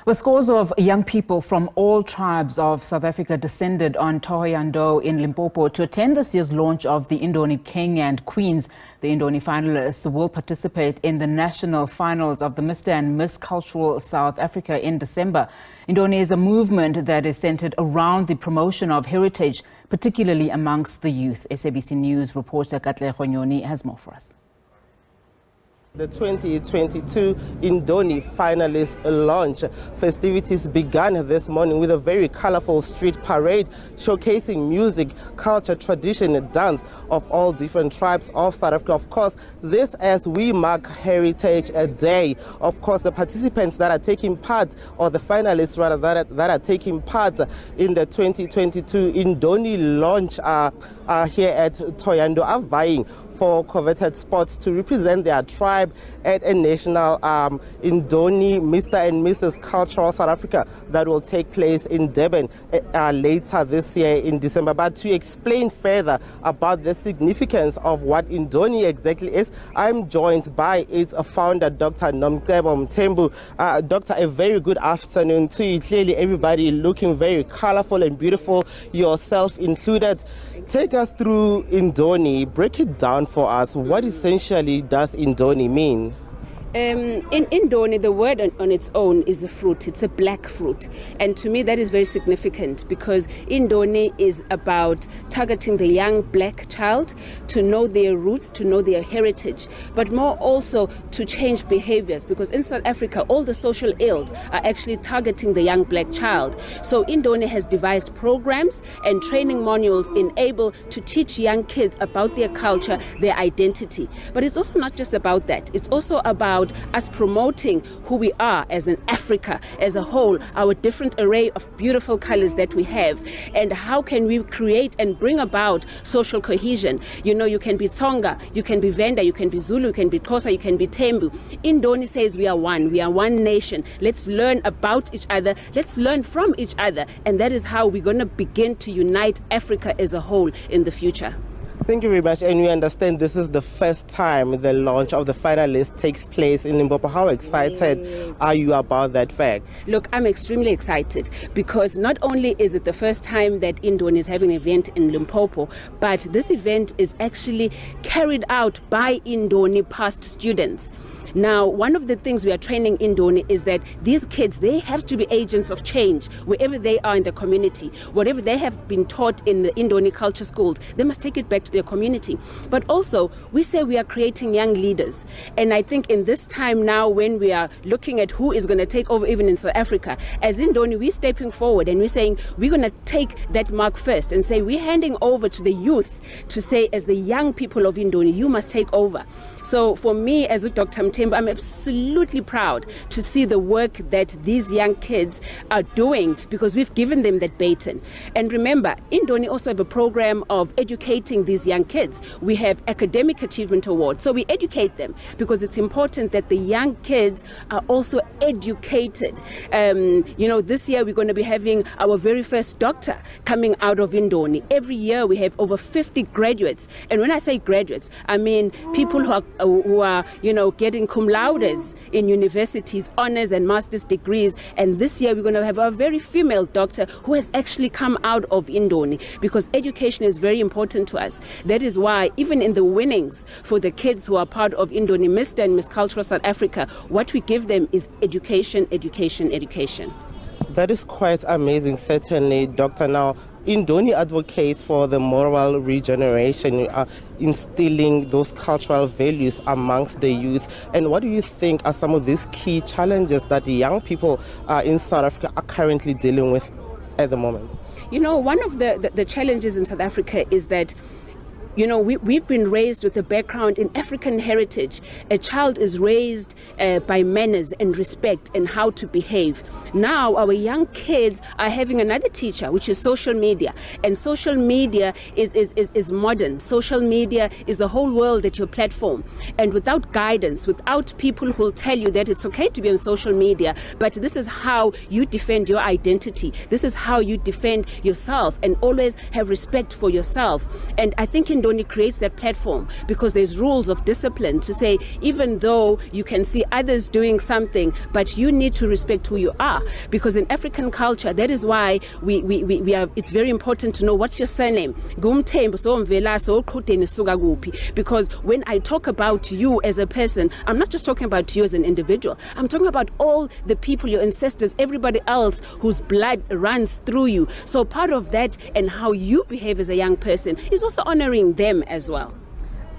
Well, scores of young people from all tribes of South Africa descended on Thohoyandou in Limpopo to attend this year's launch of the Indoni King and Queens. The Indoni finalists will participate in the national finals of the Mr. and Miss Cultural South Africa in December. Indoni is a movement that is centered around the promotion of heritage, particularly amongst the youth. SABC News reporter Katlego Nyoni has more for us. The 2022 Indoni finalist launch festivities began this morning with a very colorful street parade showcasing music, culture, tradition and dance of all different tribes of South Africa. Of course, this as we mark Heritage Day. Of course, the participants that are taking part, or the finalists rather, that are taking part in the 2022 Indoni launch are here at Thohoyandou, are vying for coveted spots to represent their tribe at a national Indoni Mr. and Mrs. Cultural South Africa that will take place in Durban later this year in December. But to explain further about the significance of what Indoni exactly is, I'm joined by its founder, Dr. Nomcebo Mthembu. Doctor, a very good afternoon to you. Clearly everybody looking very colorful and beautiful, yourself included. Take us through Indoni. Break it down for us. What essentially does Indoni mean? In Indoni, the word on its own is a fruit. It's a black fruit. And to me, that is very significant because Indoni is about targeting the young black child to know their roots, to know their heritage, but more also to change behaviors, because in South Africa, all the social ills are actually targeting the young black child. So Indoni has devised programs and training manuals able to teach young kids about their culture, their identity. But it's also not just about that. It's also about us promoting who we are as an Africa as a whole, our different array of beautiful colors that we have, and how can we create and bring about social cohesion. You know, you can be Tsonga, you can be Venda, you can be Zulu, you can be Xhosa, you can be Thembu. Indoni says we are one nation. Let's learn about each other, let's learn from each other, and that is how we're going to begin to unite Africa as a whole in the future. Thank you very much. And we understand this is the first time the launch of the finalists takes place in Limpopo. How excited are you about that fact? Look, I'm extremely excited because not only is it the first time that Indoni is having an event in Limpopo, but this event is actually carried out by Indoni past students. Now, one of the things we are training Indoni is that these kids, they have to be agents of change wherever they are in the community. Whatever they have been taught in the Indoni culture schools, they must take it back to their community. But also, we say we are creating young leaders. And I think in this time now, when we are looking at who is going to take over even in South Africa, as Indoni, we're stepping forward and we're saying we're going to take that mark first and say we're handing over to the youth to say, as the young people of Indoni, you must take over. So for me, as Dr. Mthembu, I'm absolutely proud to see the work that these young kids are doing because we've given them that baton. And remember, Indoni also have a program of educating these young kids. We have academic achievement awards. So we educate them because it's important that the young kids are also educated. You know, this year we're going to be having our very first doctor coming out of Indoni. Every year we have over 50 graduates. And when I say graduates, I mean people who are, you know, getting cum laudes in universities, honors and master's degrees. And this year we're going to have a very female doctor who has actually come out of Indoni because education is very important to us. That is why even in the winnings for the kids who are part of Indoni Mr. and Miss Cultural South Africa, what we give them is education, education, education. That is quite amazing, certainly, Doctor. Now, Indoni advocates for the moral regeneration, instilling those cultural values amongst the youth. And what do you think are some of these key challenges that the young people in South Africa are currently dealing with at the moment? You know, one of the challenges in South Africa is that, you know, we've been raised with a background in African heritage. A child is raised by manners and respect and how to behave. Now our young kids are having another teacher, which is social media. And social media is modern. Social media is the whole world at your platform. And without guidance, without people who will tell you that it's okay to be on social media, but this is how you defend your identity. This is how you defend yourself and always have respect for yourself. And I think in Indoni creates that platform because there's rules of discipline to say, even though you can see others doing something, but you need to respect who you are. Because in African culture, that is why we are, it's very important to know what's your surname. Because when I talk about you as a person, I'm not just talking about you as an individual. I'm talking about all the people, your ancestors, everybody else whose blood runs through you. So part of that and how you behave as a young person is also honoring them as well.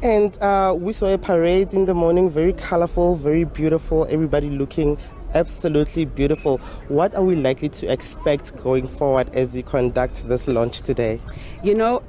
And we saw a parade in the morning, very colorful, very beautiful, everybody looking absolutely beautiful. What are we likely to expect going forward as you conduct this launch today? You know,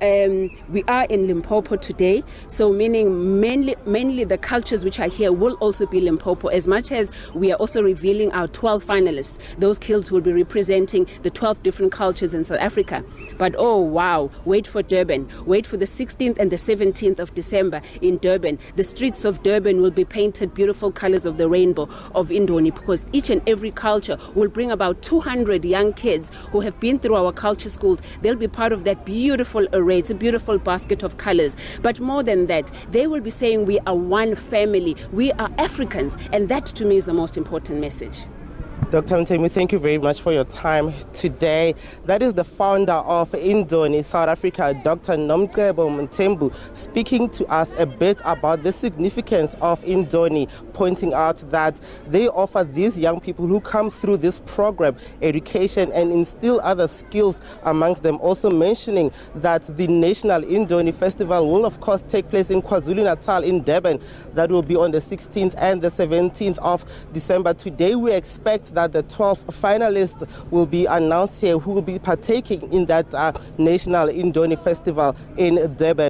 we are in Limpopo today, so meaning mainly the cultures which are here will also be Limpopo, as much as we are also revealing our 12 finalists. Those kills will be representing the 12 different cultures in South Africa. But oh wow, wait for Durban. Wait for the 16th and the 17th of December in Durban. The streets of Durban will be painted beautiful colors of the rainbow of Indoni, because each and every culture will bring about 200 young kids who have been through our culture schools. They'll be part of that beautiful array. It's a beautiful basket of colors. But more than that, they will be saying we are one family. We are Africans. And that to me is the most important message. Dr. Mthembu, thank you very much for your time today. That is the founder of Indoni, South Africa, Dr. Katlego Nyoni, speaking to us a bit about the significance of Indoni, pointing out that they offer these young people who come through this program education and instill other skills amongst them. Also mentioning that the National Indoni Festival will of course take place in KwaZulu-Natal in Durban. That will be on the 16th and the 17th of December. Today we expect that the 12 finalists will be announced here who will be partaking in that National Indoni Festival in Durban.